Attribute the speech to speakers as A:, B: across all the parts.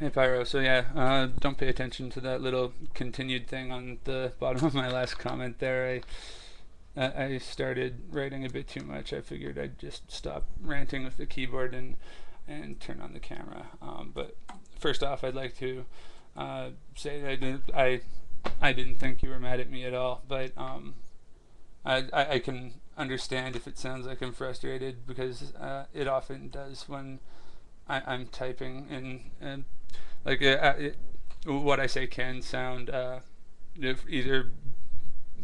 A: Hey Pyro, so yeah, don't pay attention to that little continued thing on the bottom of my last comment there. I started writing a bit too much. I figured I'd just stop ranting with the keyboard and turn on the camera. But first off, I'd like to say that I didn't think you were mad at me at all, but I can understand if it sounds like I'm frustrated because it often does when I'm typing and like what I say can sound either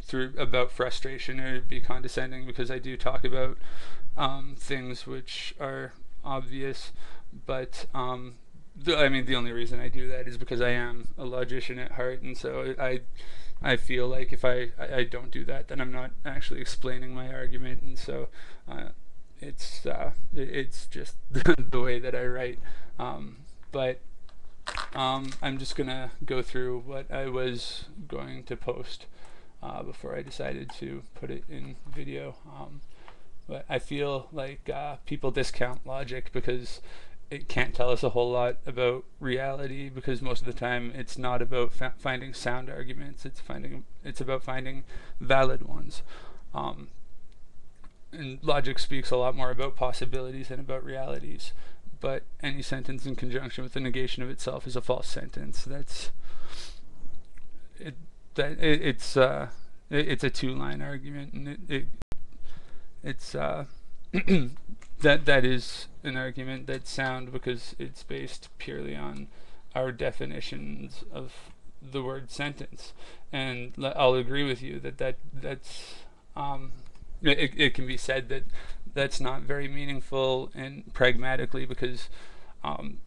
A: through about frustration or be condescending because I do talk about things which are obvious, but I mean the only reason I do that is because I am a logician at heart, and so I feel like if I don't do that, then I'm not actually explaining my argument, and so it's just the way that I write. But I'm just gonna go through what I was going to post before I decided to put it in video. But I feel like people discount logic because it can't tell us a whole lot about reality, because most of the time it's not about finding sound arguments. It's about finding valid ones. Um, and logic speaks a lot more about possibilities than about realities. But any sentence in conjunction with the negation of itself is a false sentence. That's it. It's a two-line argument, and it's that is an argument that's sound because it's based purely on our definitions of the word sentence. And I'll agree with you that's it can be said that that's not very meaningful and pragmatically because um,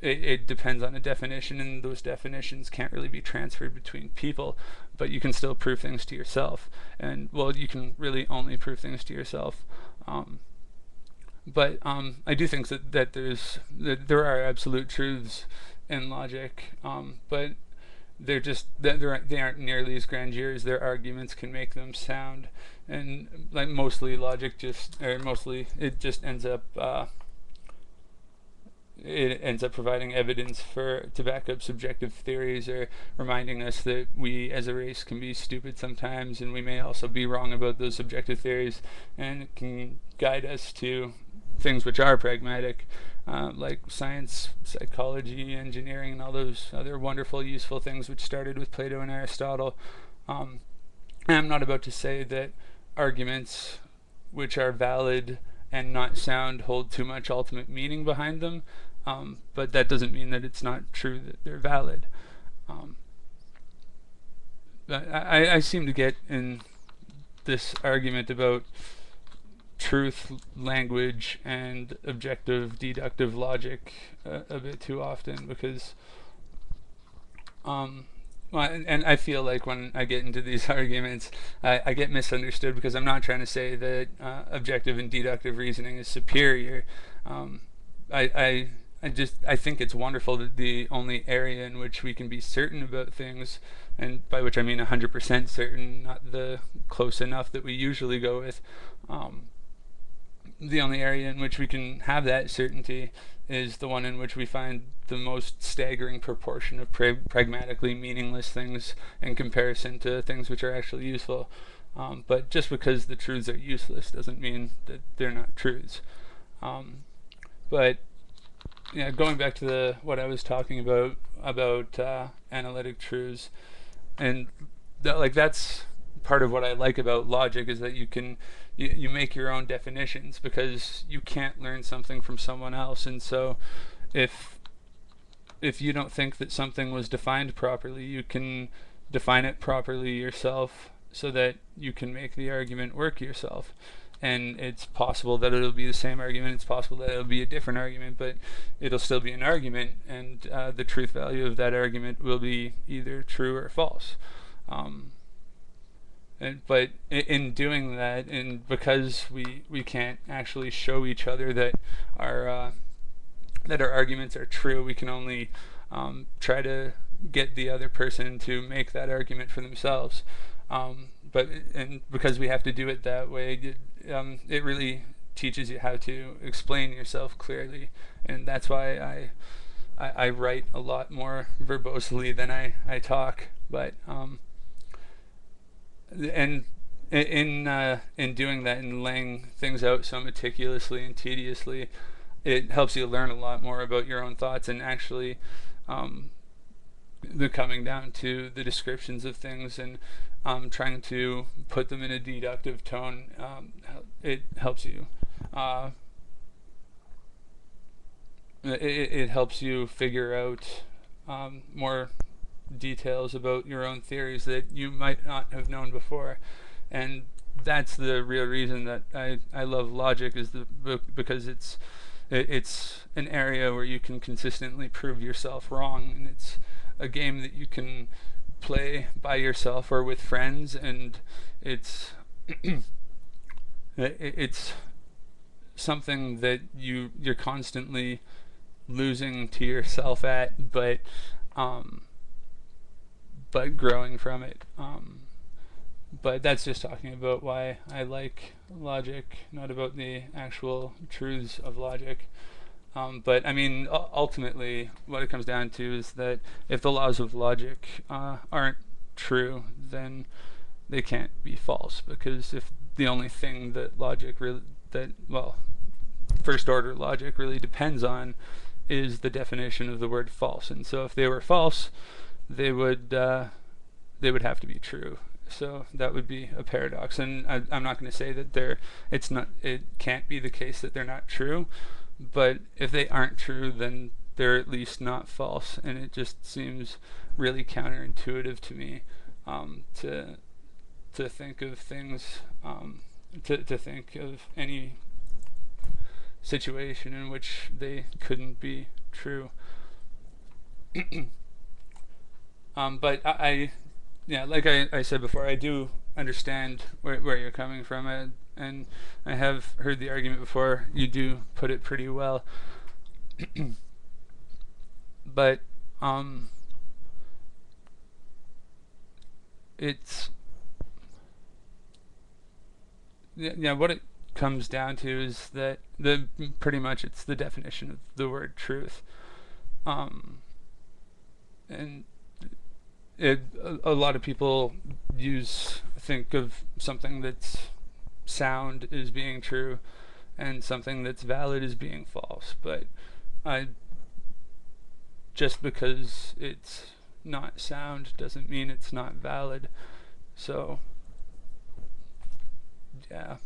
A: it depends on a definition, and those definitions can't really be transferred between people, but you can still prove things to yourself. And well, you can really only prove things to yourself. But I do think that there are absolute truths in logic, but they aren't nearly as grandeur as their arguments can make them sound. And like mostly logic just or mostly it just ends up it ends up providing evidence to back up subjective theories, or reminding us that we as a race can be stupid sometimes, and we may also be wrong about those subjective theories, and it can guide us to things which are pragmatic, like science, psychology, engineering, and all those other wonderful, useful things which started with Plato and Aristotle. And I'm not about to say that arguments which are valid and not sound hold too much ultimate meaning behind them, but that doesn't mean that it's not true that they're valid. Um, I seem to get in this argument about truth, language, and objective deductive logic a bit too often because well, and I feel like when I get into these arguments, I get misunderstood because I'm not trying to say that objective and deductive reasoning is superior. Um, I think it's wonderful that the only area in which we can be certain about things, and by which I mean 100% certain, not the close enough that we usually go with, the only area in which we can have that certainty is the one in which we find the most staggering proportion of pragmatically meaningless things in comparison to things which are actually useful. But just because the truths are useless doesn't mean that they're not truths. But yeah, going back to what I was talking about analytic truths, and that's part of what I like about logic is that you make your own definitions because you can't learn something from someone else. And so if you don't think that something was defined properly, you can define it properly yourself so that you can make the argument work yourself. And it's possible that it'll be the same argument, it's possible that it'll be a different argument, but it'll still be an argument, and the truth value of that argument will be either true or false. But in doing that, and because we can't actually show each other that our arguments are true, we can only try to get the other person to make that argument for themselves. And because we have to do it that way, it really teaches you how to explain yourself clearly, and that's why I write a lot more verbosely than I talk, but and in doing that and laying things out so meticulously and tediously, it helps you learn a lot more about your own thoughts and actually um, the coming down to the descriptions of things and trying to put them in a deductive tone. It helps you. Uh, it helps you figure out more details about your own theories that you might not have known before, and that's the real reason that I love logic is because it's an area where you can consistently prove yourself wrong, and it's a game that you can play by yourself or with friends, and it's it's something that you're constantly losing to yourself at, um, but growing from it. But that's just talking about why I like logic, not about the actual truths of logic. But I mean, ultimately, what it comes down to is that if the laws of logic aren't true, then they can't be false. Because if the only thing that logic really, that well, first order logic really depends on is the definition of the word false, and so if they were false, they would have to be true. So that would be a paradox, and I'm not going to say that it can't be the case that they're not true, but if they aren't true, then they're at least not false, and it just seems really counterintuitive to me to think of things to think of any situation in which they couldn't be true. But yeah, like I said before, I do understand where you're coming from, and I have heard the argument before. You do put it pretty well, but it's yeah. What it comes down to is that the pretty much it's the definition of the word truth, um, and a lot of people think of something that's sound as being true and something that's valid as being false, but I just because it's not sound doesn't mean it's not valid. So yeah.